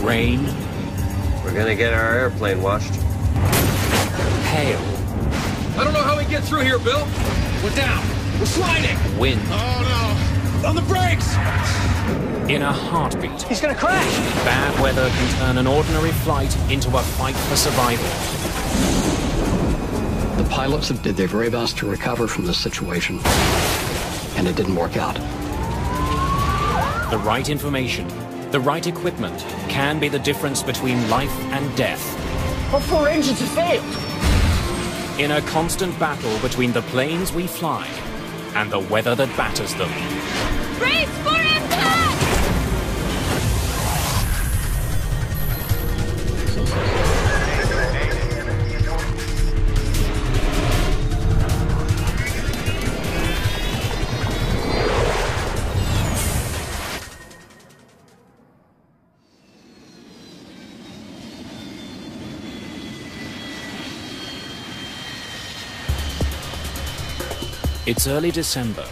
rain. We're gonna get our airplane washed. Hail. I don't know how we get through here, Bill. We're down. We're sliding. Wind. Oh, no. On the brakes! In a heartbeat, He's gonna crash! bad weather can turn an ordinary flight into a fight for survival. The pilots did their very best to recover from this situation, and it didn't work out. The right information, the right equipment can be the difference between life and death. All 4 engines have failed! In a constant battle between the planes we fly and the weather that batters them. Brace for impact! It's early December.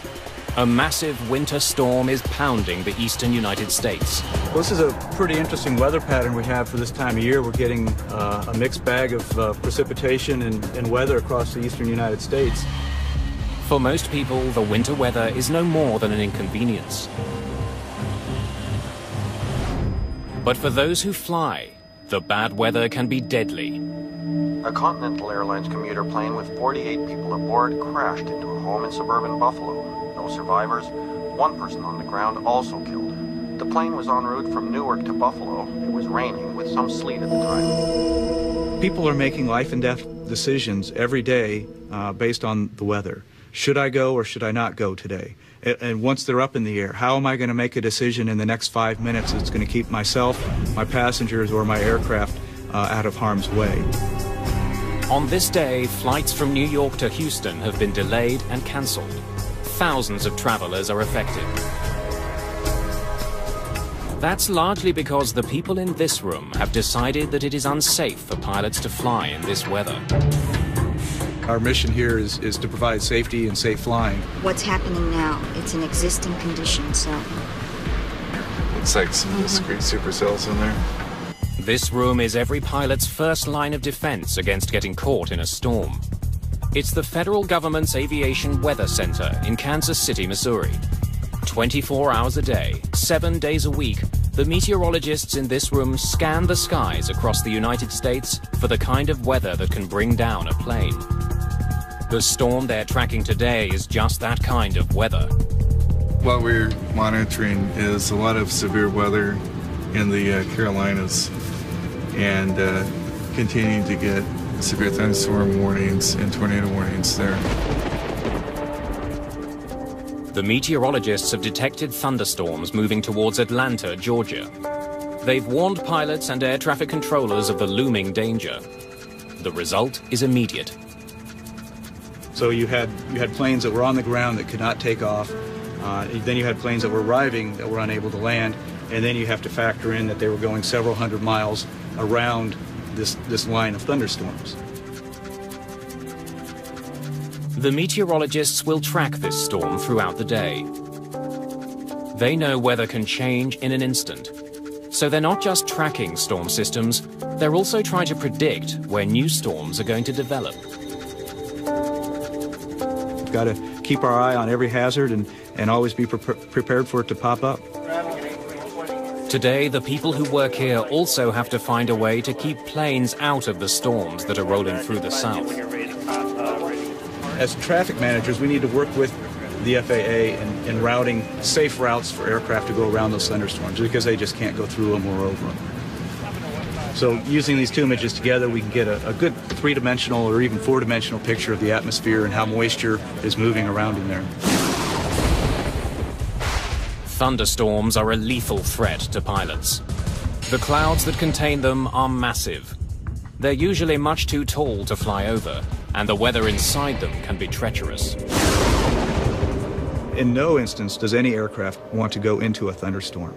A massive winter storm is pounding the eastern United States. Well, this is a pretty interesting weather pattern we have for this time of year. We're getting a mixed bag of precipitation and weather across the eastern United States. For most people, the winter weather is no more than an inconvenience. But for those who fly, the bad weather can be deadly. A Continental Airlines commuter plane with 48 people aboard crashed into a home in suburban Buffalo. No survivors. One person on the ground also killed. The plane was en route from Newark to Buffalo. It was raining with some sleet at the time. People are making life and death decisions every day based on the weather. Should I go or should I not go today? And once they're up in the air, how am I going to make a decision in the next 5 minutes that's going to keep myself, my passengers, or my aircraft out of harm's way? On this day, flights from New York to Houston have been delayed and cancelled. Thousands of travelers are affected. That's largely because the people in this room have decided that it is unsafe for pilots to fly in this weather. Our mission here is to provide safety and safe flying. What's happening now, it's an existing condition, so... Looks like some discrete supercells in there. This room is every pilot's first line of defense against getting caught in a storm. It's the federal government's Aviation Weather Center in Kansas City, Missouri. 24 hours a day, 7 days a week, the meteorologists in this room scan the skies across the United States for the kind of weather that can bring down a plane. The storm they're tracking today is just that kind of weather. What we're monitoring is a lot of severe weather in the Carolinas and continuing to get severe thunderstorm warnings and tornado warnings there. The meteorologists have detected thunderstorms moving towards Atlanta, Georgia. They've warned pilots and air traffic controllers of the looming danger. The result is immediate. So you had planes that were on the ground that could not take off. Then you had planes that were arriving that were unable to land. And then you have to factor in that they were going several hundred miles around this line of thunderstorms. The meteorologists will track this storm throughout the day. They know weather can change in an instant. So they're not just tracking storm systems, they're also trying to predict where new storms are going to develop. We've got to keep our eye on every hazard and always be prepared for it to pop up. Today, the people who work here also have to find a way to keep planes out of the storms that are rolling through the south. As traffic managers, we need to work with the FAA in routing safe routes for aircraft to go around those thunderstorms because they just can't go through them or over them. So using these two images together, we can get a good three-dimensional or even four-dimensional picture of the atmosphere and how moisture is moving around in there. Thunderstorms are a lethal threat to pilots. The clouds that contain them are massive. They're usually much too tall to fly over, and the weather inside them can be treacherous. In no instance does any aircraft want to go into a thunderstorm.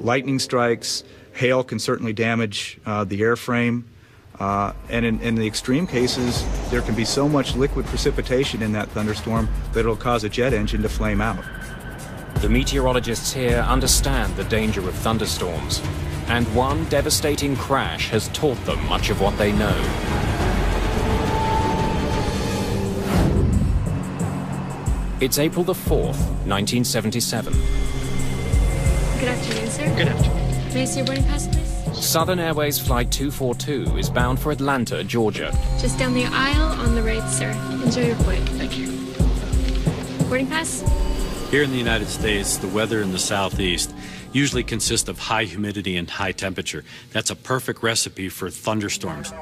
Lightning strikes, hail can certainly damage the airframe, and in the extreme cases, there can be so much liquid precipitation in that thunderstorm that it'll cause a jet engine to flame out. The meteorologists here understand the danger of thunderstorms, and one devastating crash has taught them much of what they know. It's April the 4th, 1977. Good afternoon, sir. Good afternoon. May I see your boarding pass, please? Southern Airways Flight 242 is bound for Atlanta, Georgia. Just down the aisle on the right, sir. Enjoy your flight. Thank you. Boarding pass? Here in the United States, the weather in the southeast usually consists of high humidity and high temperature. That's a perfect recipe for thunderstorms.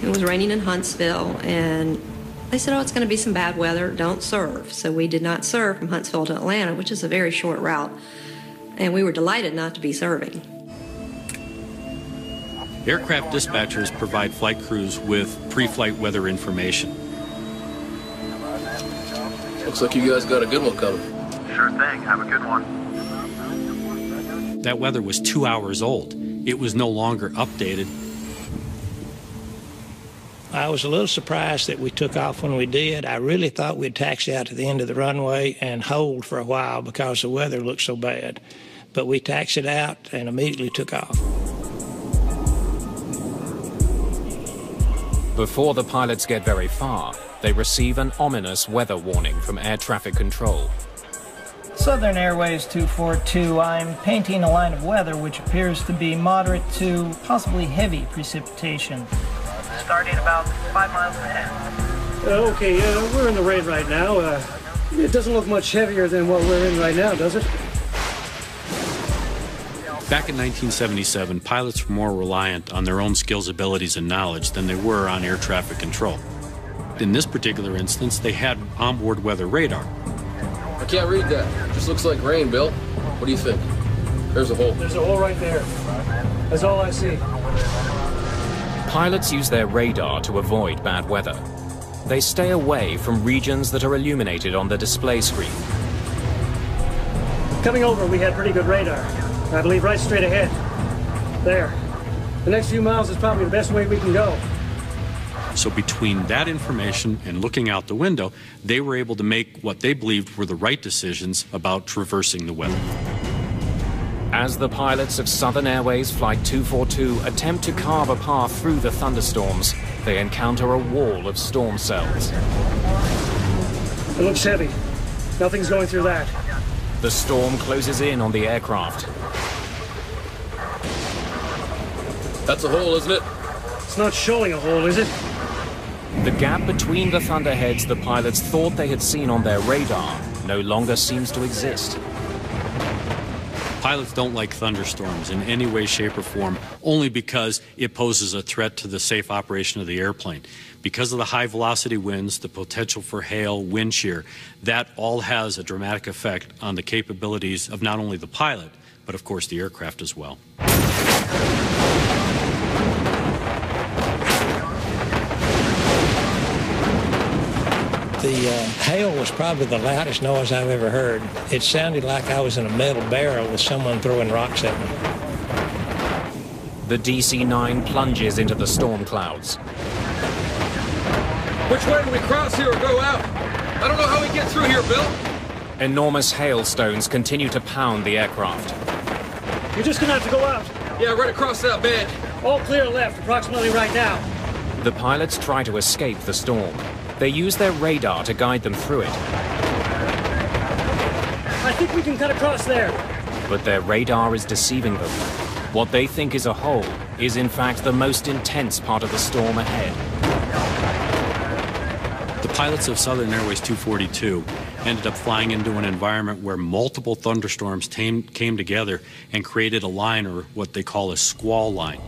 It was raining in Huntsville, and they said, oh, it's going to be some bad weather, don't serve. So we did not serve from Huntsville to Atlanta, which is a very short route, and we were delighted not to be serving. Aircraft dispatchers provide flight crews with pre-flight weather information. Looks like you guys got a good one coming. Sure thing. Have a good one. That weather was 2 hours old. It was no longer updated. I was a little surprised that we took off when we did. I really thought we'd taxi out to the end of the runway and hold for a while because the weather looked so bad. But we taxied out and immediately took off. Before the pilots get very far, they receive an ominous weather warning from air traffic control. Southern Airways 242, I'm painting a line of weather which appears to be moderate to possibly heavy precipitation. Starting about 5 miles ahead. Okay, we're in the rain right now. It doesn't look much heavier than what we're in right now, does it? Back in 1977, pilots were more reliant on their own skills, abilities, and knowledge than they were on air traffic control. In this particular instance, they had onboard weather radar. I can't read that. It just looks like rain, Bill. What do you think? There's a hole. There's a hole right there. That's all I see. Pilots use their radar to avoid bad weather. They stay away from regions that are illuminated on the display screen. Coming over, we had pretty good radar. I believe right straight ahead. There. The next few miles is probably the best way we can go. So between that information and looking out the window, they were able to make what they believed were the right decisions about traversing the weather. As the pilots of Southern Airways Flight 242 attempt to carve a path through the thunderstorms, they encounter a wall of storm cells. It looks heavy. Nothing's going through that. The storm closes in on the aircraft. That's a hole, isn't it? It's not showing a hole, is it? The gap between the thunderheads the pilots thought they had seen on their radar no longer seems to exist. Pilots don't like thunderstorms in any way, shape, or form, only because it poses a threat to the safe operation of the airplane. Because of the high velocity winds, the potential for hail, wind shear, that all has a dramatic effect on the capabilities of not only the pilot, but of course the aircraft as well. The hail was probably the loudest noise I've ever heard. It sounded like I was in a metal barrel with someone throwing rocks at me. The DC-9 plunges into the storm clouds. Which way do we cross here or go out? I don't know how we get through here, Bill. Enormous hailstones continue to pound the aircraft. You're just gonna have to go out. Yeah, right across that bed. All clear left, approximately right now. The pilots try to escape the storm. They use their radar to guide them through it. I think we can cut across there. But their radar is deceiving them. What they think is a hole is in fact the most intense part of the storm ahead. The pilots of Southern Airways 242 ended up flying into an environment where multiple thunderstorms came together and created a line, or what they call a squall line.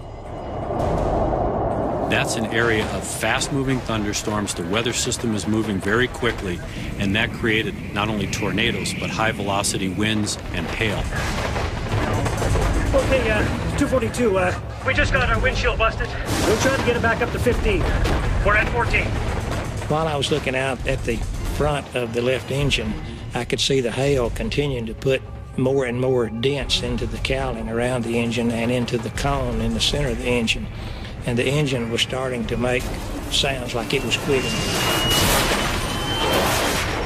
That's an area of fast-moving thunderstorms. The weather system is moving very quickly, and that created not only tornadoes, but high-velocity winds and hail. Okay, 242, we just got our windshield busted. We'll try to get it back up to 15. We're at 14. While I was looking out at the front of the left engine, I could see the hail continuing to put more and more dents into the cowling around the engine and into the cone in the center of the engine. And the engine was starting to make sounds like it was quitting.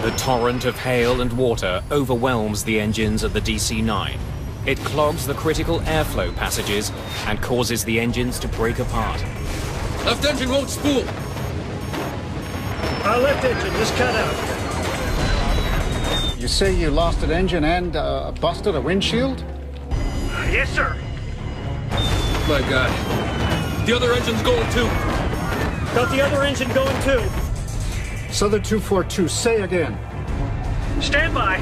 The torrent of hail and water overwhelms the engines of the DC-9. It clogs the critical airflow passages and causes the engines to break apart. Left engine won't spool. Our left engine just cut out. You say you lost an engine and busted a windshield? Yes, sir. My God. The other engine's going too. Got the other engine going too. Southern 242, say again. Stand by.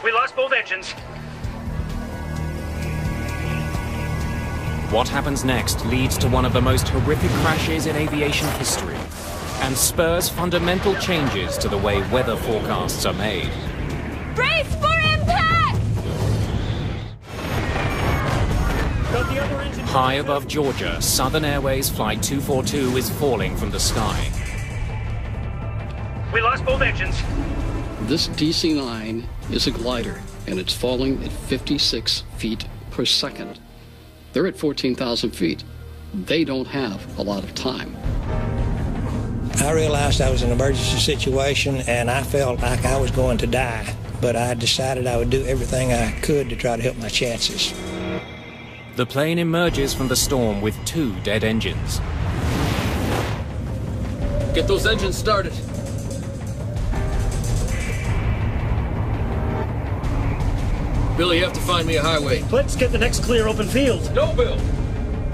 We lost both engines. What happens next leads to one of the most horrific crashes in aviation history and spurs fundamental changes to the way weather forecasts are made. Brace for impact! Got the other engine. High above Georgia, Southern Airways Flight 242 is falling from the sky. We lost both engines. This DC-9 is a glider, and it's falling at 56 feet per second. They're at 14,000 feet. They don't have a lot of time. I realized I was in an emergency situation, and I felt like I was going to die. But I decided I would do everything I could to try to help my chances. The plane emerges from the storm with 2 dead engines. Get those engines started. Billy, you have to find me a highway. Let's get the next clear open field. No, Bill.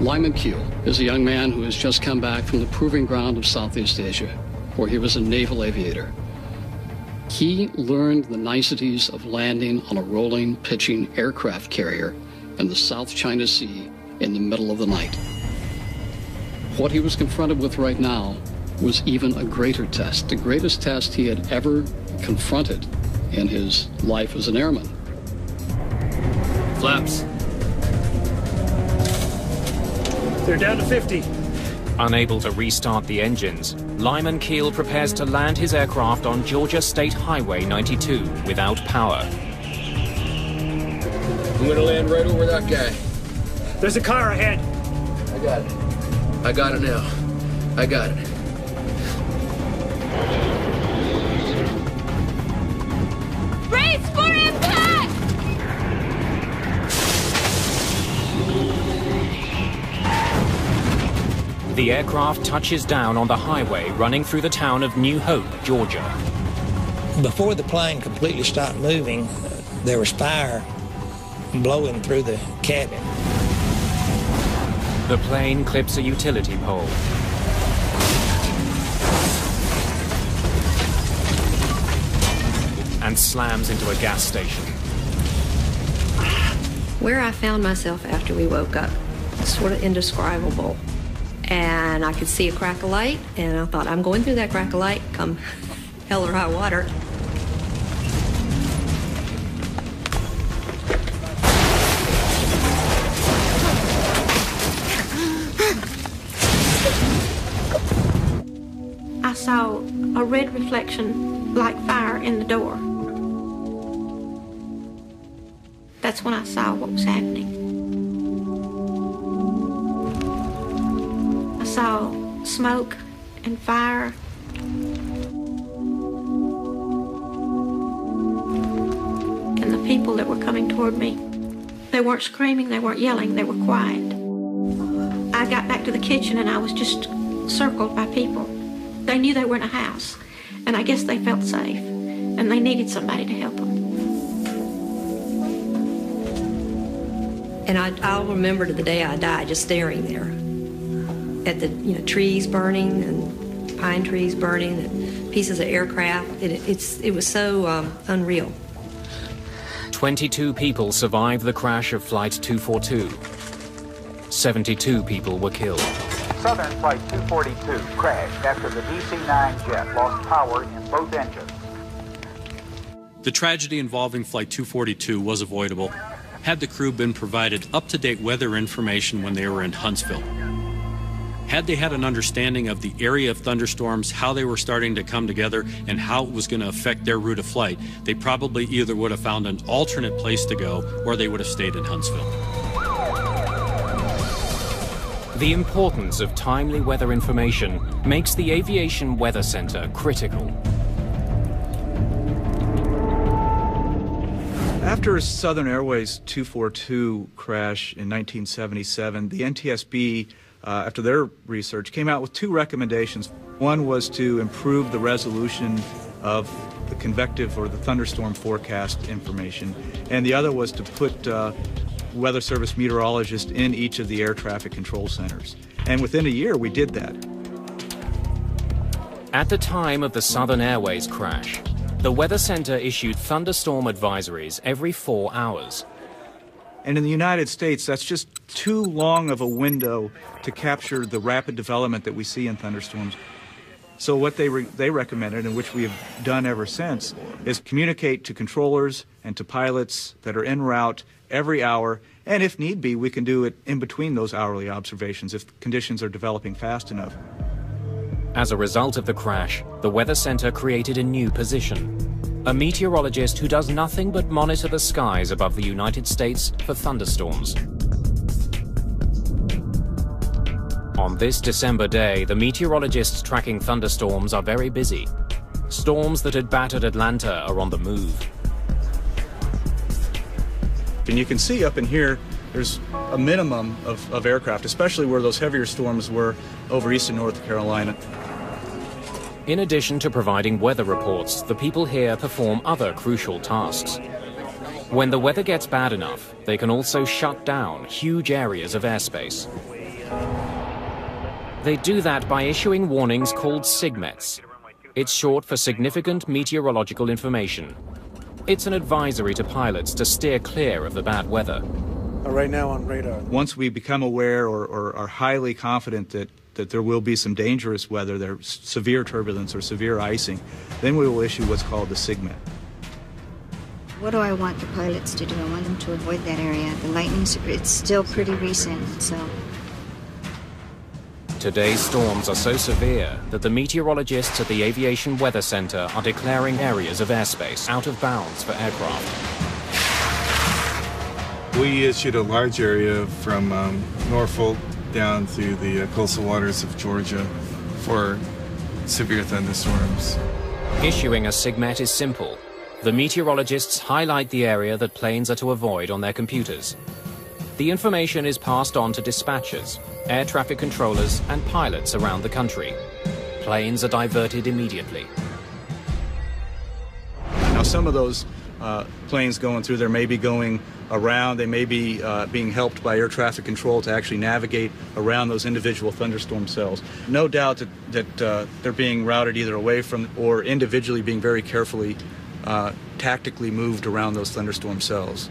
Lyman Keel is a young man who has just come back from the proving ground of Southeast Asia, where he was a naval aviator. He learned the niceties of landing on a rolling, pitching aircraft carrier in the South China Sea in the middle of the night. What he was confronted with right now was even a greater test, the greatest test he had ever confronted in his life as an airman. Flaps. They're down to 50. Unable to restart the engines, Lyman Keel prepares to land his aircraft on Georgia State Highway 92 without power. I'm gonna land right over that guy. There's a car ahead. I got it. I got it now. I got it. Brace for impact! The aircraft touches down on the highway running through the town of New Hope, Georgia. Before the plane completely stopped moving, there was fire blowing through the cabin. The plane clips a utility pole. And slams into a gas station. Where I found myself after we woke up, sort of indescribable. And I could see a crack of light, and I thought, I'm going through that crack of light, come hell or high water. I saw a red reflection like fire in the door. That's when I saw what was happening. I saw smoke and fire. And the people that were coming toward me, they weren't screaming, they weren't yelling, they were quiet. I got back to the kitchen and I was just circled by people. They knew they were in a house, and I guess they felt safe, and they needed somebody to help them. And I'll remember to the day I died just staring there at the trees burning and pine trees burning and pieces of aircraft. It was so unreal. 22 people survived the crash of Flight 242. 72 people were killed. Southern Flight 242 crashed after the DC-9 jet lost power in both engines. The tragedy involving Flight 242 was avoidable had the crew been provided up-to-date weather information when they were in Huntsville. Had they had an understanding of the area of thunderstorms, how they were starting to come together, and how it was going to affect their route of flight, they probably either would have found an alternate place to go or they would have stayed in Huntsville. The importance of timely weather information makes the Aviation Weather Center critical. After Southern Airways 242 crash in 1977, the NTSB, after their research, came out with two recommendations. One was to improve the resolution of the convective or the thunderstorm forecast information, and the other was to put Weather Service meteorologists in each of the air traffic control centers. And within a year, we did that. At the time of the Southern Airways crash, the Weather Center issued thunderstorm advisories every 4 hours. And in the United States, that's just too long of a window to capture the rapid development that we see in thunderstorms. So what they recommended, and which we have done ever since, is communicate to controllers and to pilots that are en route every hour, and if need be, we can do it in between those hourly observations if conditions are developing fast enough. As a result of the crash, the Weather Center created a new position: a meteorologist who does nothing but monitor the skies above the United States for thunderstorms. On this December day, the meteorologists tracking thunderstorms are very busy. Storms that had battered Atlanta are on the move. And you can see up in here, there's a minimum of aircraft, especially where those heavier storms were over eastern North Carolina. In addition to providing weather reports, the people here perform other crucial tasks. When the weather gets bad enough, they can also shut down huge areas of airspace. They do that by issuing warnings called SIGMETs. It's short for Significant Meteorological Information. It's an advisory to pilots to steer clear of the bad weather. Right now on radar. Once we become aware or are highly confident that there will be some dangerous weather, there's severe turbulence or severe icing, then we will issue what's called the SIGMET. What do I want the pilots to do? I want them to avoid that area. The lightning's, it's still pretty recent, so... Today's storms are so severe that the meteorologists at the Aviation Weather Center are declaring areas of airspace out of bounds for aircraft. We issued a large area from Norfolk down through the coastal waters of Georgia for severe thunderstorms. Issuing a SIGMET is simple. The meteorologists highlight the area that planes are to avoid on their computers. The information is passed on to dispatchers, air traffic controllers, and pilots around the country. Planes are diverted immediately. Now, some of those planes going through there may be going around. They may be being helped by air traffic control to actually navigate around those individual thunderstorm cells. No doubt that they're being routed either away from or individually being very carefully tactically moved around those thunderstorm cells.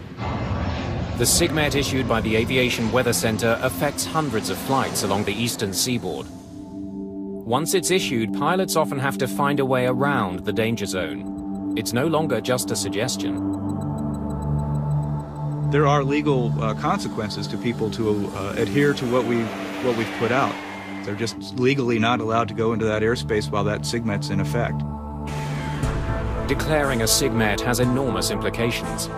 The SIGMET issued by the Aviation Weather Center affects hundreds of flights along the eastern seaboard. Once it's issued, pilots often have to find a way around the danger zone. It's no longer just a suggestion. There are legal consequences to people to adhere to what we've put out. They're just legally not allowed to go into that airspace while that SIGMET's in effect. Declaring a SIGMET has enormous implications.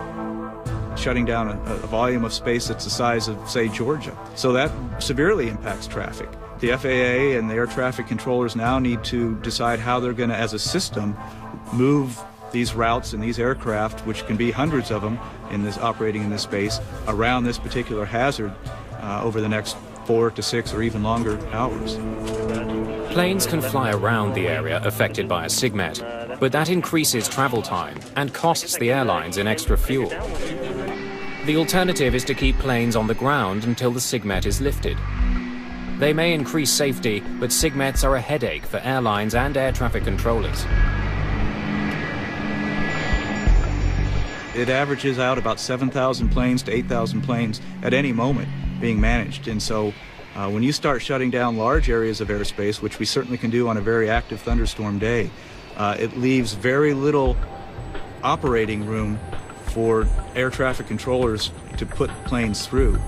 Shutting down a volume of space that's the size of, say, Georgia. So that severely impacts traffic. The FAA and the air traffic controllers now need to decide how they're going to, as a system, move these routes and these aircraft, which can be hundreds of them operating in this space, around this particular hazard over the next 4 to 6 or even longer hours. Planes can fly around the area affected by a SIGMET, but that increases travel time and costs the airlines in extra fuel. The alternative is to keep planes on the ground until the SIGMET is lifted. They may increase safety, but SIGMETs are a headache for airlines and air traffic controllers. It averages out about 7,000 planes to 8,000 planes at any moment being managed. And so when you start shutting down large areas of airspace, which we certainly can do on a very active thunderstorm day, it leaves very little operating room for air traffic controllers to put planes through.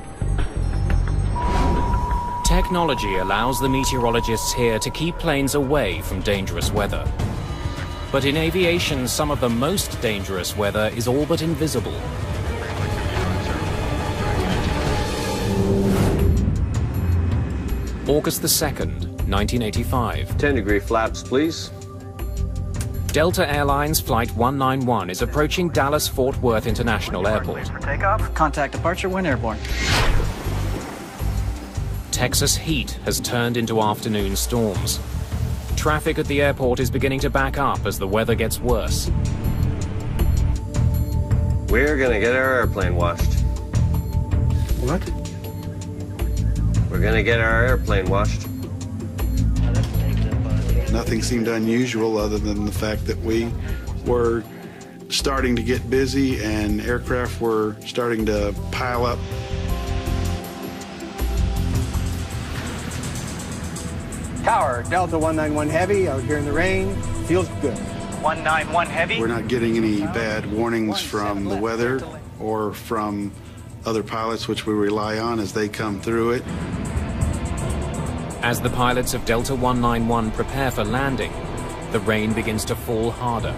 Technology allows the meteorologists here to keep planes away from dangerous weather. But in aviation, some of the most dangerous weather is all but invisible. August the 2nd, 1985. 10-degree flaps, please. Delta Airlines Flight 191 is approaching Dallas-Fort Worth International Airport. For takeoff, contact departure when airborne. Texas heat has turned into afternoon storms. Traffic at the airport is beginning to back up as the weather gets worse. We're gonna get our airplane washed. What? We're gonna get our airplane washed. Nothing seemed unusual other than the fact that we were starting to get busy and aircraft were starting to pile up. Tower, Delta 191 Heavy, out here in the rain. Feels good. 191 Heavy. We're not getting any bad warnings from the weather or from other pilots, which we rely on as they come through it. As the pilots of Delta 191 prepare for landing, the rain begins to fall harder.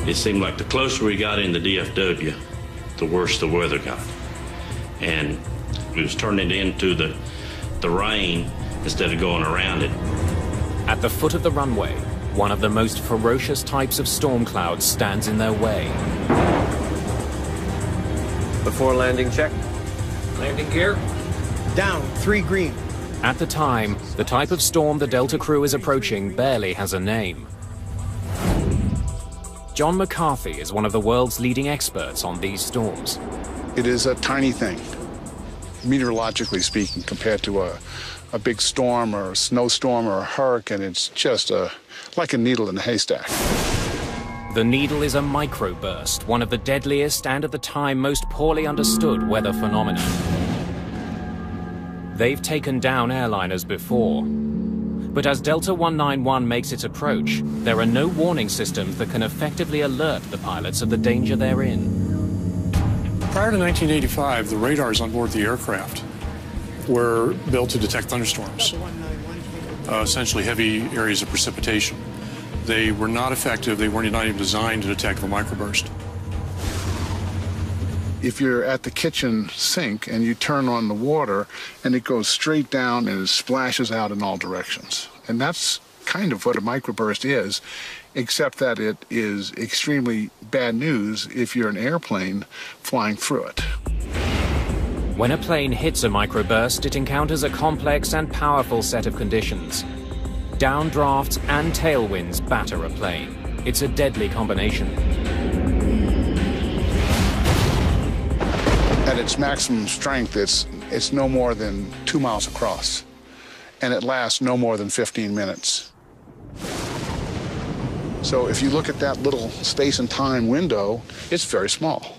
It seemed like the closer we got into DFW, the worse the weather got. And it was turning into the rain instead of going around it. At the foot of the runway, one of the most ferocious types of storm clouds stands in their way. Before landing check. Landing gear. Down, 3 green. At the time, the type of storm the Delta crew is approaching barely has a name. John McCarthy is one of the world's leading experts on these storms. It is a tiny thing, meteorologically speaking, compared to a big storm or a snowstorm or a hurricane. It's just like a needle in a haystack. The needle is a microburst, one of the deadliest and at the time most poorly understood weather phenomena. They've taken down airliners before. But as Delta 191 makes its approach, there are no warning systems that can effectively alert the pilots of the danger they're in. Prior to 1985, the radars on board the aircraft were built to detect thunderstorms, essentially heavy areas of precipitation. They were not effective. They weren't even designed to detect the microburst. If you're at the kitchen sink and you turn on the water and it goes straight down and it splashes out in all directions. And that's kind of what a microburst is, except that it is extremely bad news if you're an airplane flying through it. When a plane hits a microburst, it encounters a complex and powerful set of conditions. Downdrafts and tailwinds batter a plane. It's a deadly combination. At its maximum strength, it's no more than 2 miles across, and it lasts no more than 15 minutes. So if you look at that little space and time window, it's very small.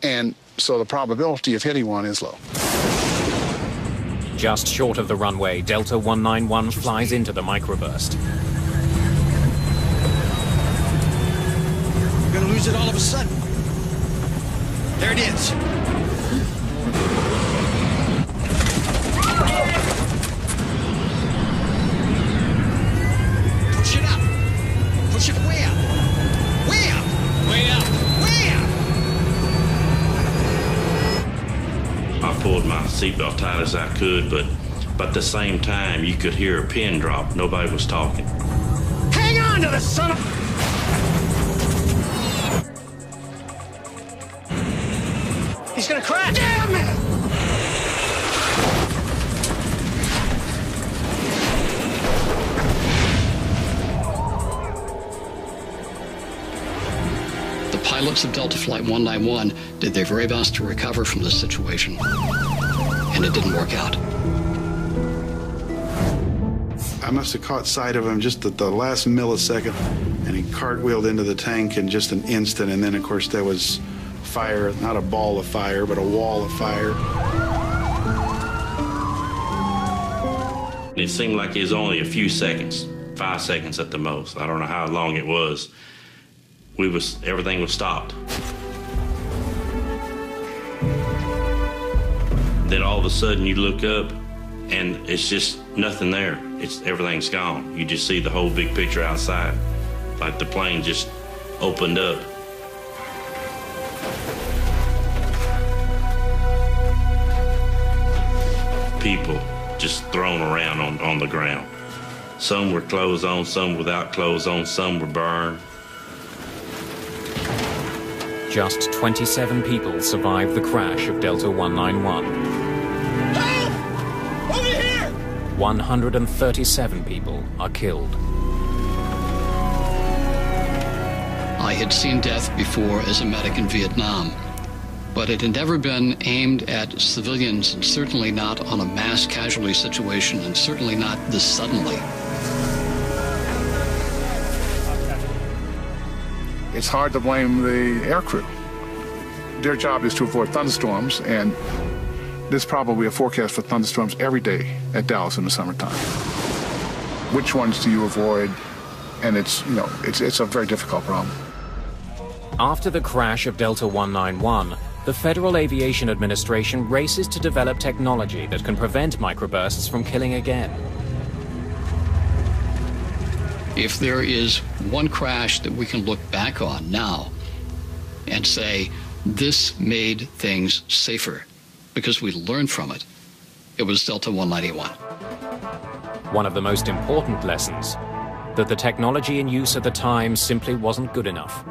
And so the probability of hitting one is low. Just short of the runway, Delta 191 flies into the microburst. We're gonna lose it all of a sudden. There it is. Push it up. Push it way up. Way up. Way up. Way up. I pulled my seatbelt tight as I could, but at the same time, you could hear a pin drop. Nobody was talking. Hang on to the son of... He's gonna crash! Damn it! The pilots of Delta Flight 191 did their very best to recover from this situation, and it didn't work out. I must have caught sight of him just at the last millisecond, and he cartwheeled into the tank in just an instant, and then, of course, there was fire, not a ball of fire, but a wall of fire. It seemed like it was only a few seconds, 5 seconds at the most. I don't know how long it was. Everything was stopped. Then all of a sudden you look up and it's just nothing there. Everything's gone. You just see the whole big picture outside. Like the plane just opened up. people just thrown around on the ground. Some were clothes on, some without clothes on, some were burned. Just 27 people survived the crash of Delta 191. Help! Over here! 137 people are killed. I had seen death before as a medic in Vietnam, but it had never been aimed at civilians, and certainly not on a mass casualty situation, and certainly not this suddenly. It's hard to blame the aircrew. Their job is to avoid thunderstorms, and there's probably a forecast for thunderstorms every day at Dallas in the summertime. Which ones do you avoid? And it's a very difficult problem. After the crash of Delta 191, the Federal Aviation Administration races to develop technology that can prevent microbursts from killing again. If there is one crash that we can look back on now and say, this made things safer because we learned from it, it was Delta 191. One of the most important lessons, that the technology in use at the time simply wasn't good enough.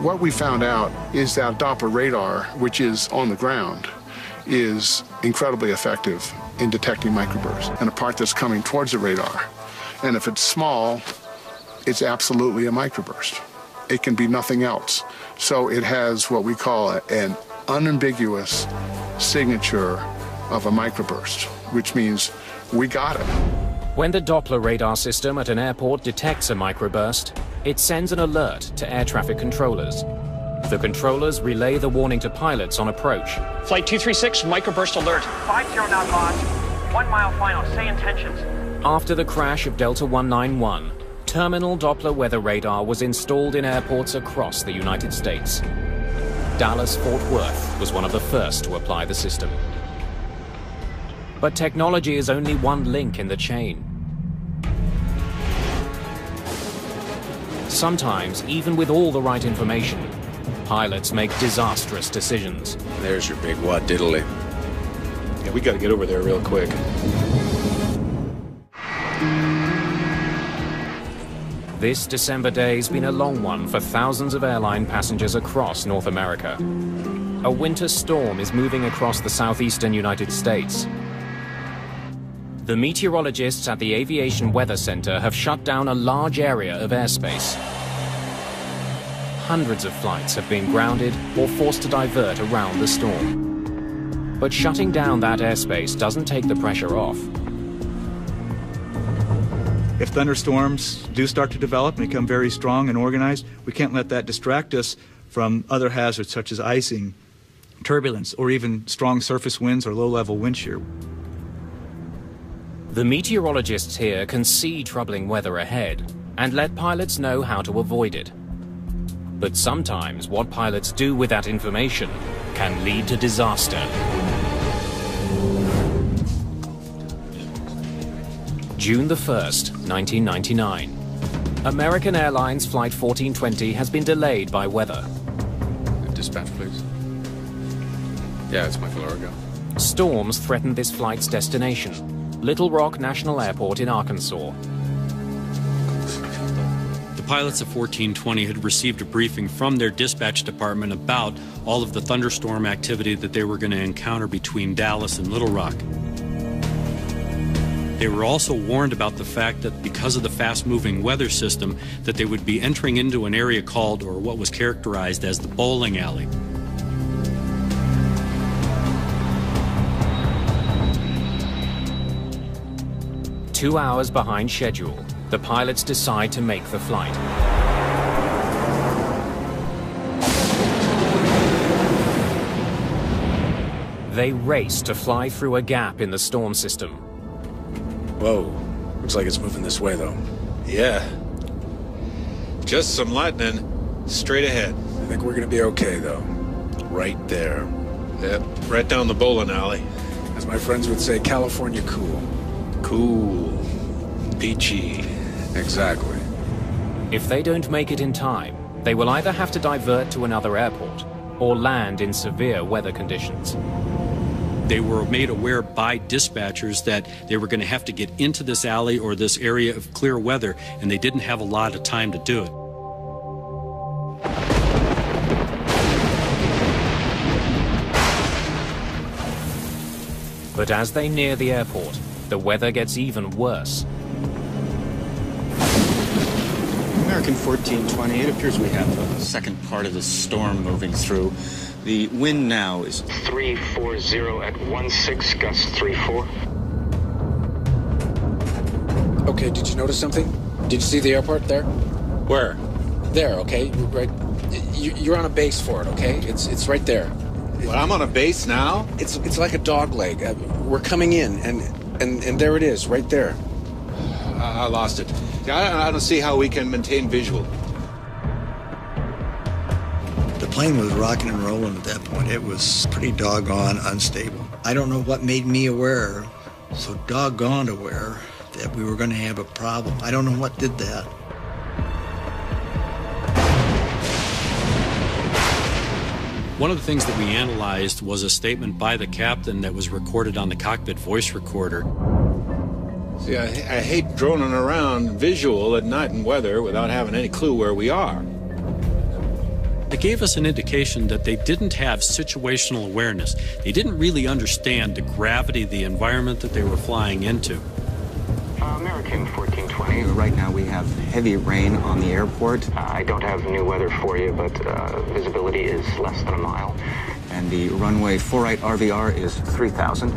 What we found out is that Doppler radar, which is on the ground, is incredibly effective in detecting microbursts and a part that's coming towards the radar. And if it's small, it's absolutely a microburst. It can be nothing else. So it has what we call an unambiguous signature of a microburst, which means we got it. When the Doppler radar system at an airport detects a microburst, it sends an alert to air traffic controllers. The controllers relay the warning to pilots on approach. Flight 236, microburst alert. 50 knot loss, 1 mile final, say intentions. After the crash of Delta 191, terminal Doppler weather radar was installed in airports across the United States. Dallas-Fort Worth was one of the first to apply the system. But technology is only one link in the chain. Sometimes, even with all the right information, pilots make disastrous decisions. There's your big what diddly. Yeah, we gotta get over there real quick. This December day's been a long one for thousands of airline passengers across North America. A winter storm is moving across the southeastern United States. The meteorologists at the Aviation Weather Center have shut down a large area of airspace. Hundreds of flights have been grounded or forced to divert around the storm. But shutting down that airspace doesn't take the pressure off. If thunderstorms do start to develop and become very strong and organized, we can't let that distract us from other hazards such as icing, turbulence, or even strong surface winds or low-level wind shear. The meteorologists here can see troubling weather ahead and let pilots know how to avoid it. But sometimes what pilots do with that information can lead to disaster. June the 1st, 1999. American Airlines Flight 1420 has been delayed by weather. Dispatch, please. Yeah, it's Michael Largo. Storms threaten this flight's destination, Little Rock National Airport in Arkansas. The pilots of 1420 had received a briefing from their dispatch department about all of the thunderstorm activity that they were going to encounter between Dallas and Little Rock. They were also warned about the fact that because of the fast-moving weather system, that they would be entering into an area called, or what was characterized as, the bowling alley. Two hours behind schedule, the pilots decide to make the flight. They race to fly through a gap in the storm system. Whoa. Looks like it's moving this way, though. Yeah. Just some lightning straight ahead. I think we're gonna be okay, though. Right there. Yep, right down the bowling alley. As my friends would say, California cool. Cool. Peachy. Exactly. If they don't make it in time, they will either have to divert to another airport or land in severe weather conditions. They were made aware by dispatchers that they were going to have to get into this alley or this area of clear weather, and they didn't have a lot of time to do it. But as they near the airport, the weather gets even worse. American 1420, it appears we have a second part of the storm moving through. The wind now is 340 at 16, gust 34. Okay, did you notice something? Did you see the airport there? Where? There, okay? Right. You're on a base for it, okay? It's right there. Well, I'm on a base now? It's like a dog leg. We're coming in, and there it is, right there. I lost it. I don't see how we can maintain visual. The plane was rocking and rolling at that point. It was pretty doggone unstable. I don't know what made me aware, so doggone aware, that we were going to have a problem. I don't know what did that. One of the things that we analyzed was a statement by the captain that was recorded on the cockpit voice recorder. See, I hate droning around visual at night and weather without having any clue where we are. It gave us an indication that they didn't have situational awareness. They didn't really understand the gravity of the environment that they were flying into. American 1420. Right now we have heavy rain on the airport. I don't have new weather for you, but visibility is less than a mile. And the runway 48 RVR is 3,000.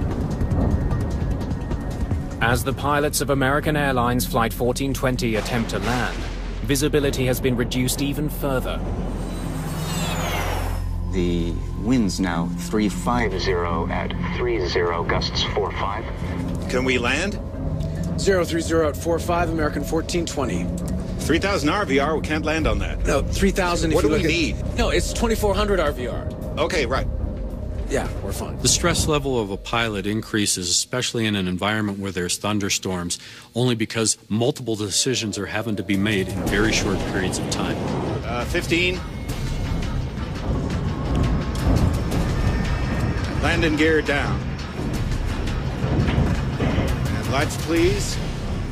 As the pilots of American Airlines Flight 1420 attempt to land, visibility has been reduced even further. The wind's now 350 at 30, gusts 45. Can we land? 030 at 45, American 1420. 3,000 RVR, we can't land on that. No, 3,000 if what you do look we at... need? No, it's 2,400 RVR. Okay, right. Yeah, we're fine. The stress level of a pilot increases, especially in an environment where there's thunderstorms, only because multiple decisions are having to be made in very short periods of time. 15. Landing gear down. And lights, please.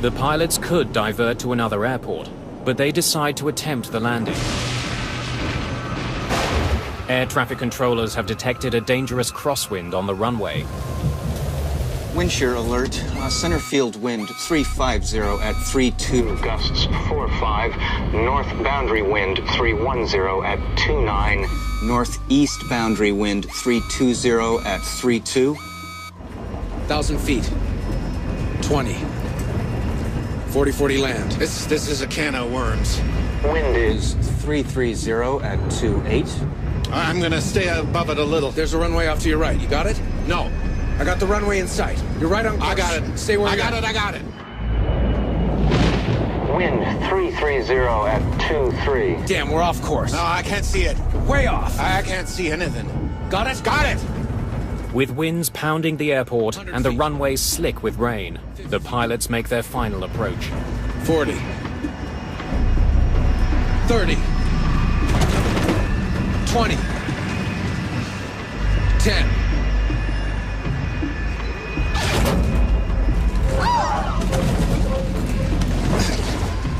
The pilots could divert to another airport, but they decide to attempt the landing. Air traffic controllers have detected a dangerous crosswind on the runway. Wind shear alert. Center field wind 350 at 32. Gusts 45. North boundary wind 310 at 29. Northeast boundary wind 320 at 32. 1,000 feet. 20. 40-40 land. This is a can of worms. Wind is 330 at 28. I'm gonna stay above it a little. There's a runway off to your right. You got it? No. I got the runway in sight. You're right on course. I got it. Stay where you are. I got it. Wind 330 at 23. Damn, we're off course. No, I can't see it. Way off. I can't see anything. Got it? Got it! With winds pounding the airport and the runway slick with rain, the pilots make their final approach. 40. 30. 20. 10.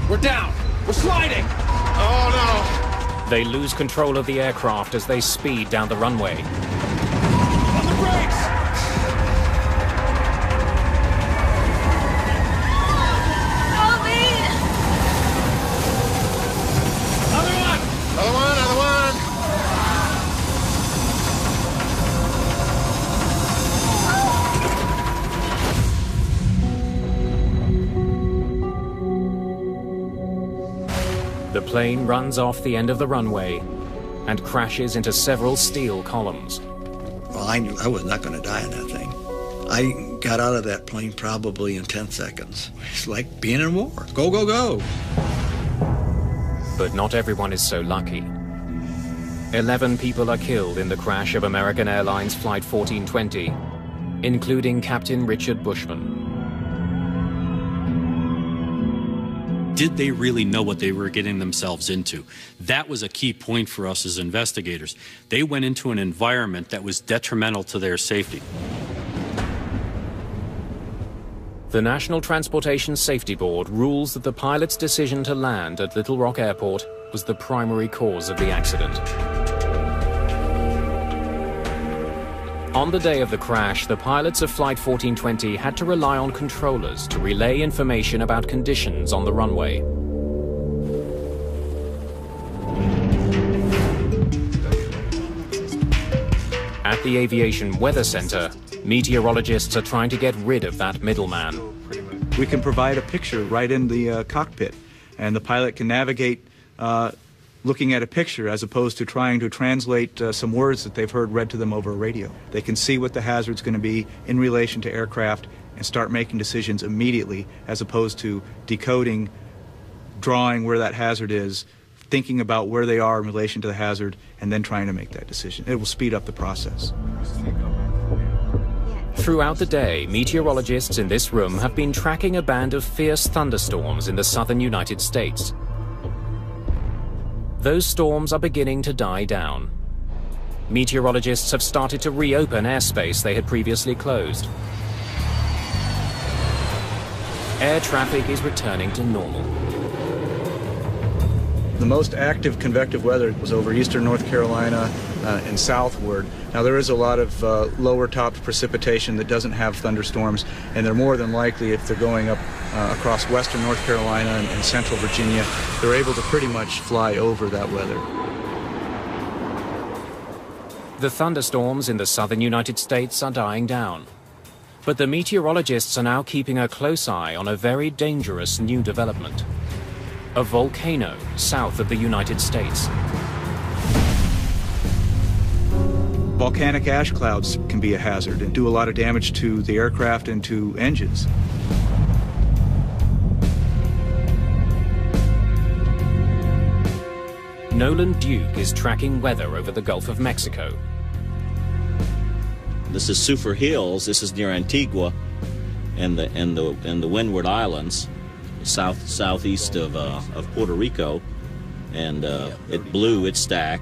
We're down. We're sliding. Oh, no. They lose control of the aircraft as they speed down the runway. On the brakes! Another one! The plane runs off the end of the runway and crashes into several steel columns. Well, I knew I was not going to die in that thing. I got out of that plane probably in 10 seconds. It's like being in war. Go, go, go. But not everyone is so lucky. 11 people are killed in the crash of American Airlines Flight 1420, including Captain Richard Bushman. Did they really know what they were getting themselves into? That was a key point for us as investigators. They went into an environment that was detrimental to their safety. The National Transportation Safety Board rules that the pilot's decision to land at Little Rock Airport was the primary cause of the accident. On the day of the crash, the pilots of Flight 1420 had to rely on controllers to relay information about conditions on the runway. At the Aviation Weather Center, meteorologists are trying to get rid of that middleman. We can provide a picture right in the cockpit, and the pilot can navigate looking at a picture as opposed to trying to translate some words that they've heard read to them over a radio. They can see what the hazard's going to be in relation to aircraft and start making decisions immediately, as opposed to decoding, drawing where that hazard is, thinking about where they are in relation to the hazard, and then trying to make that decision. It will speed up the process. Throughout the day, meteorologists in this room have been tracking a band of fierce thunderstorms in the southern United States. Those storms are beginning to die down. Meteorologists have started to reopen airspace they had previously closed. Air traffic is returning to normal. The most active convective weather was over eastern North Carolina and southward. Now there is a lot of lower topped precipitation that doesn't have thunderstorms, and they're more than likely, if they're going up across western North Carolina and central Virginia, they're able to pretty much fly over that weather. The thunderstorms in the southern United States are dying down. But the meteorologists are now keeping a close eye on a very dangerous new development. A volcano south of the United States. Volcanic ash clouds can be a hazard and do a lot of damage to the aircraft and to engines. Nolan Duke is tracking weather over the Gulf of Mexico. This is Sulphur Hills. This is near Antigua and the Windward Islands, southeast of Puerto Rico, and it blew its stack.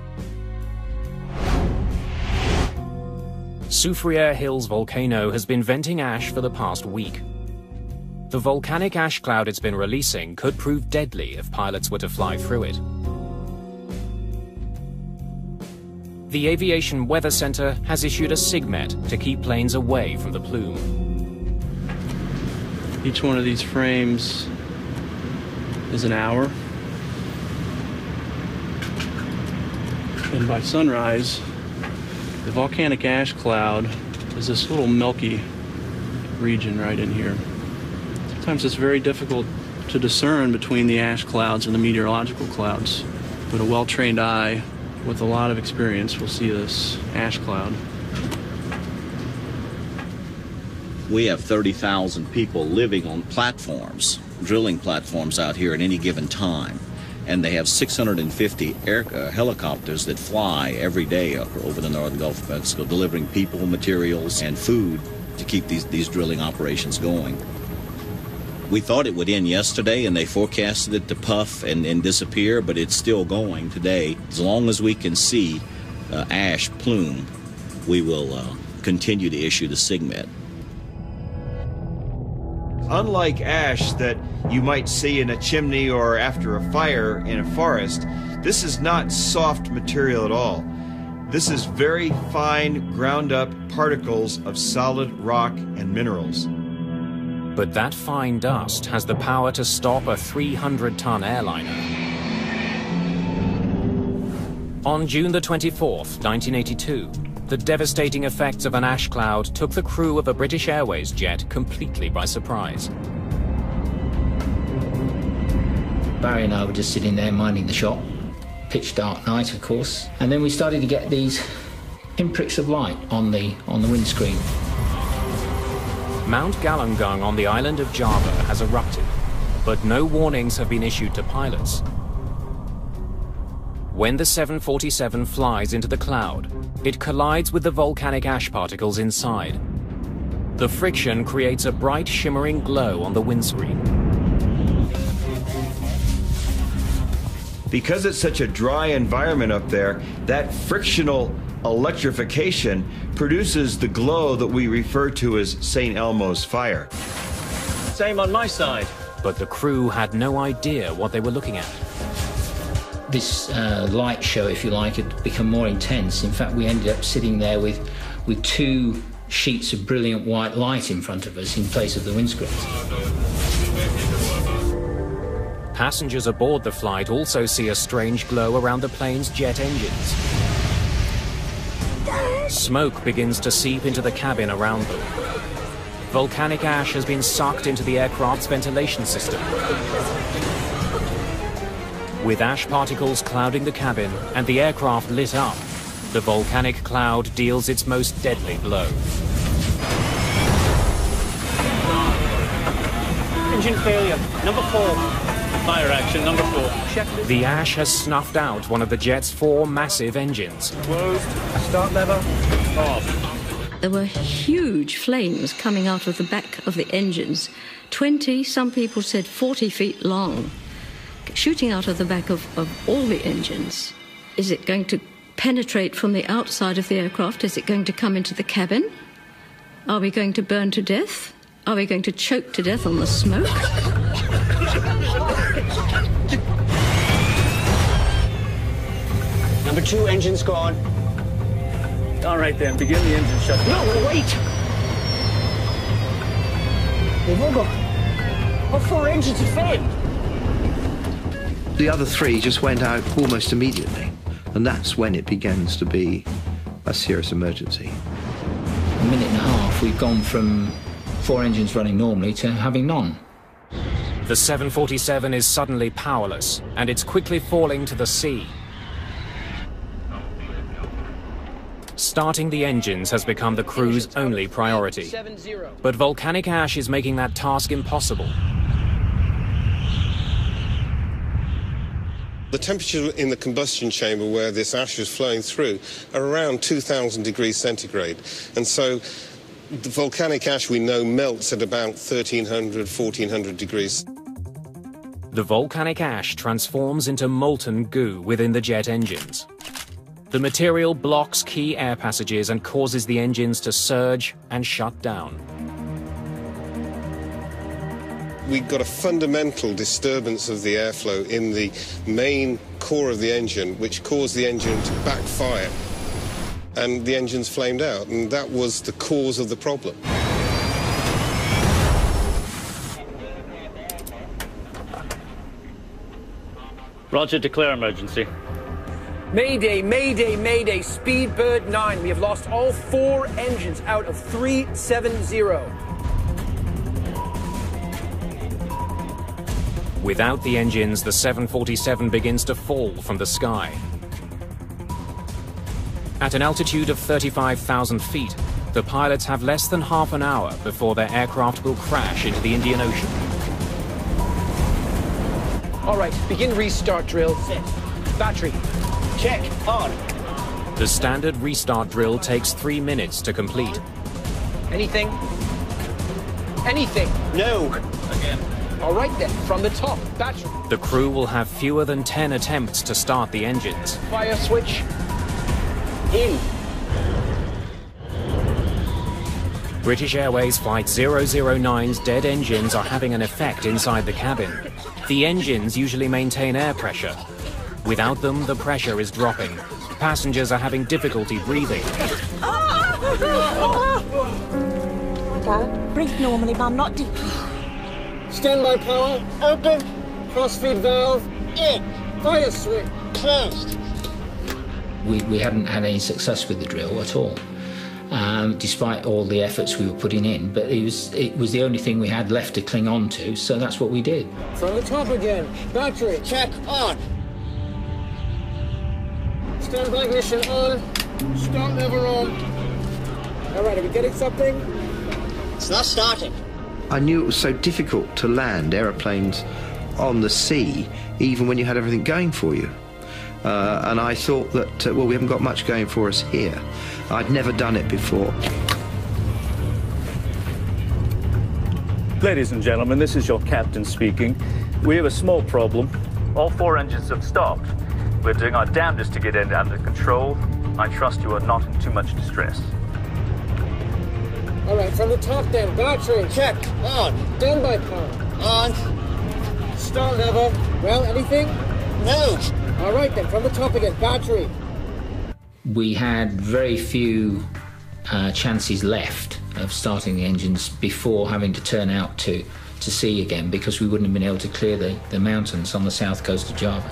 Soufriere Hills volcano has been venting ash for the past week. The volcanic ash cloud it's been releasing could prove deadly if pilots were to fly through it. The Aviation Weather Center has issued a SIGMET to keep planes away from the plume. Each one of these frames is an hour. And by sunrise, the volcanic ash cloud is this little milky region right in here. Sometimes it's very difficult to discern between the ash clouds and the meteorological clouds, but a well-trained eye with a lot of experience will see this ash cloud. We have 30,000 people living on platforms, drilling platforms out here at any given time. And they have 650 helicopters that fly every day over the northern Gulf of Mexico, delivering people, materials, and food to keep these drilling operations going. We thought it would end yesterday, and they forecasted it to puff and disappear, but it's still going today. As long as we can see ash plume, we will continue to issue the SIGMET. Unlike ash that you might see in a chimney or after a fire in a forest, this is not soft material at all. This is very fine, ground-up particles of solid rock and minerals. But that fine dust has the power to stop a 300-ton airliner. On June the 24th, 1982, the devastating effects of an ash cloud took the crew of a British Airways jet completely by surprise. Barry and I were just sitting there minding the shop. Pitch dark night, of course. And then we started to get these pinpricks of light on the windscreen. Mount Galunggung on the island of Java has erupted, but no warnings have been issued to pilots. When the 747 flies into the cloud, it collides with the volcanic ash particles inside. The friction creates a bright, shimmering glow on the windscreen. Because it's such a dry environment up there, that frictional electrification produces the glow that we refer to as St. Elmo's fire. Same on my side. But the crew had no idea what they were looking at. This light show, if you like, had become more intense. In fact, we ended up sitting there with 2 sheets of brilliant white light in front of us in place of the windscreens. Passengers aboard the flight also see a strange glow around the plane's jet engines. Smoke begins to seep into the cabin around them. Volcanic ash has been sucked into the aircraft's ventilation system. With ash particles clouding the cabin and the aircraft lit up, the volcanic cloud deals its most deadly blow. Engine failure. Number 4. Fire action, number 4. Check. The ash has snuffed out one of the jet's 4 massive engines. Closed. Start lever. Off. There were huge flames coming out of the back of the engines, 20, some people said 40 feet long, shooting out of the back of all the engines. Is it going to penetrate from the outside of the aircraft? Is it going to come into the cabin? Are we going to burn to death? Are we going to choke to death on the smoke? Number 2, engine's gone. All right, then, begin the engine shut. No, wait! They've all got... All 4 engines have failed. The other 3 just went out almost immediately, and that's when it begins to be a serious emergency. A minute and a half, we've gone from 4 engines running normally to having none. The 747 is suddenly powerless, and it's quickly falling to the sea. Starting the engines has become the crew's only priority. But volcanic ash is making that task impossible. The temperature in the combustion chamber where this ash is flowing through are around 2,000 degrees centigrade. And so the volcanic ash we know melts at about 1,300, 1,400 degrees. The volcanic ash transforms into molten goo within the jet engines. The material blocks key air passages and causes the engines to surge and shut down. We got a fundamental disturbance of the airflow in the main core of the engine, which caused the engine to backfire. And the engines flamed out, and that was the cause of the problem. Roger, declare emergency. Mayday, mayday, mayday, Speedbird 9. We have lost all 4 engines out of 370. Without the engines, the 747 begins to fall from the sky. At an altitude of 35,000 feet, the pilots have less than half an hour before their aircraft will crash into the Indian Ocean. All right, begin restart drill. Set. Battery. Check. On. The standard restart drill takes 3 minutes to complete. Anything? Anything? No. Again. All right then, from the top. Battery. The crew will have fewer than 10 attempts to start the engines. Fire switch. In. British Airways Flight 009's dead engines are having an effect inside the cabin. The engines usually maintain air pressure. Without them, the pressure is dropping. Passengers are having difficulty breathing. Dad, breathe normally, Mum, not deep. Standby power. Open. Crossfeed valve. In. Fire switch. Closed. We hadn't had any success with the drill at all, despite all the efforts we were putting in. But it was the only thing we had left to cling on to, so that's what we did. From the top again. Battery. Check. On. Standby ignition on. Start lever on. All right, are we getting something? It's not starting. I knew it was so difficult to land aeroplanes on the sea, even when you had everything going for you. And I thought that, well, we haven't got much going for us here. I'd never done it before. Ladies and gentlemen, this is your captain speaking. We have a small problem. All 4 engines have stopped. We're doing our damnedest to get it under control. I trust you are not in too much distress. All right, from the top then. Battery. Check. On. Standby power. On. Start lever. Well, anything? No. All right then, from the top again. Battery. We had very few chances left of starting the engines before having to turn out to sea again, because we wouldn't have been able to clear the mountains on the south coast of Java.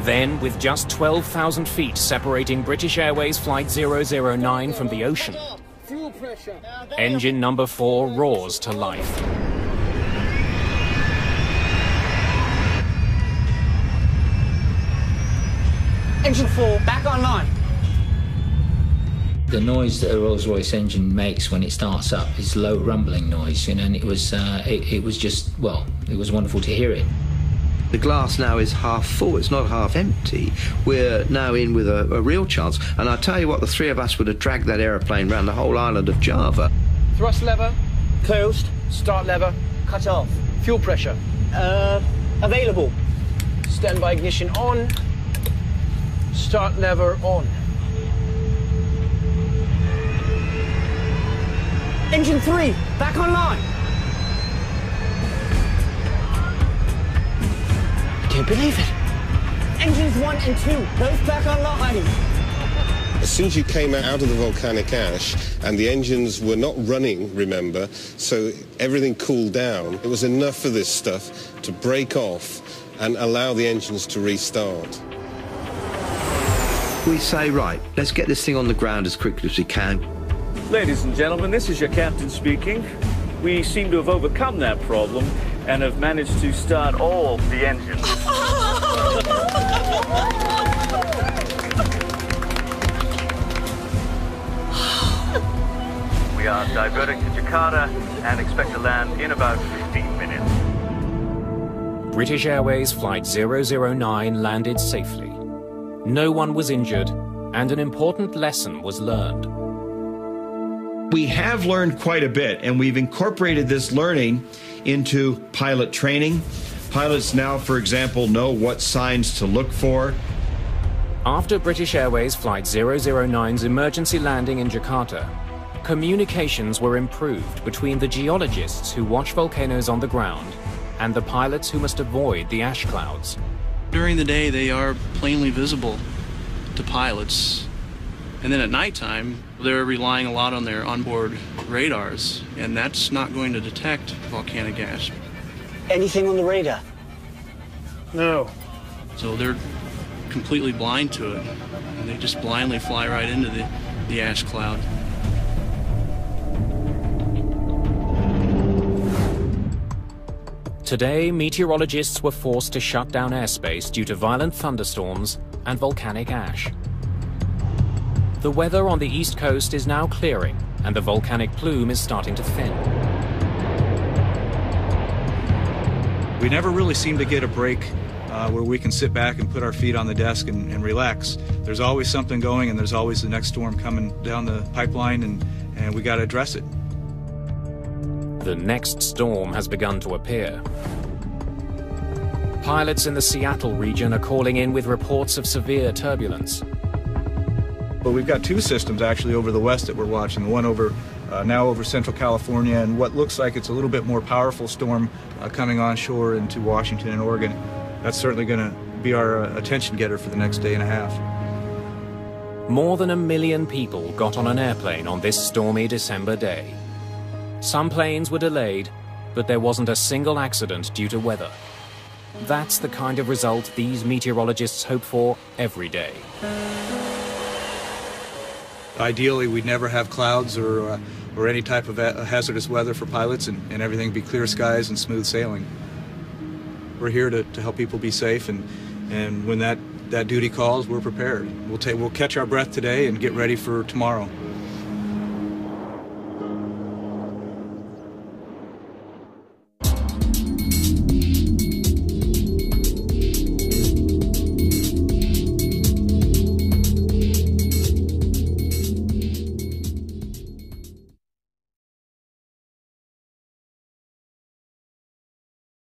Then, with just 12,000 feet separating British Airways Flight 009 from the ocean, Fuel pressure. engine number 4 roars to life. Engine 4, back online. The noise that a Rolls-Royce engine makes when it starts up is low rumbling noise, you know, and it was just, well, it was wonderful to hear it. The glass now is half full, it's not half empty. We're now in with a real chance. And I tell you what, the three of us would have dragged that aeroplane around the whole island of Java. Thrust lever. Closed. Start lever. Cut off. Fuel pressure. Available. Standby ignition on. Start lever on. Engine 3, back online. I can't believe it. Engines 1 and 2, both back online. As soon as you came out of the volcanic ash, and the engines were not running, remember, so everything cooled down, it was enough for this stuff to break off and allow the engines to restart. We say, right, let's get this thing on the ground as quickly as we can. Ladies and gentlemen, this is your captain speaking. We seem to have overcome that problem and have managed to start all the engines. We are diverting to Jakarta and expect to land in about 15 minutes. British Airways Flight 009 landed safely. No one was injured, and an important lesson was learned. We have learned quite a bit, and we've incorporated this learning into pilot training. Pilots now, for example, know what signs to look for. After British Airways Flight 009's emergency landing in Jakarta, communications were improved between the geologists who watch volcanoes on the ground and the pilots who must avoid the ash clouds. During the day, they are plainly visible to pilots. And then at nighttime, they're relying a lot on their onboard radars, and that's not going to detect volcanic ash. Anything on the radar? No. So they're completely blind to it, and they just blindly fly right into the ash cloud. Today, meteorologists were forced to shut down airspace due to violent thunderstorms and volcanic ash. The weather on the east coast is now clearing, and the volcanic plume is starting to thin. We never really seem to get a break where we can sit back and put our feet on the desk and relax. There's always something going, and there's always the next storm coming down the pipeline, and we got to address it. The next storm has begun to appear. Pilots in the Seattle region are calling in with reports of severe turbulence. But we've got two systems actually over the west that we're watching. One over now over Central California, and what looks like it's a little bit more powerful storm coming onshore into Washington and Oregon. That's certainly going to be our attention getter for the next day and a half. More than 1 million people got on an airplane on this stormy December day. Some planes were delayed, but there wasn't a single accident due to weather. That's the kind of result these meteorologists hope for every day. Ideally, we'd never have clouds or any type of hazardous weather for pilots, and everything be clear skies and smooth sailing. We're here to help people be safe, and when that duty calls, we're prepared. We'll catch our breath today and get ready for tomorrow.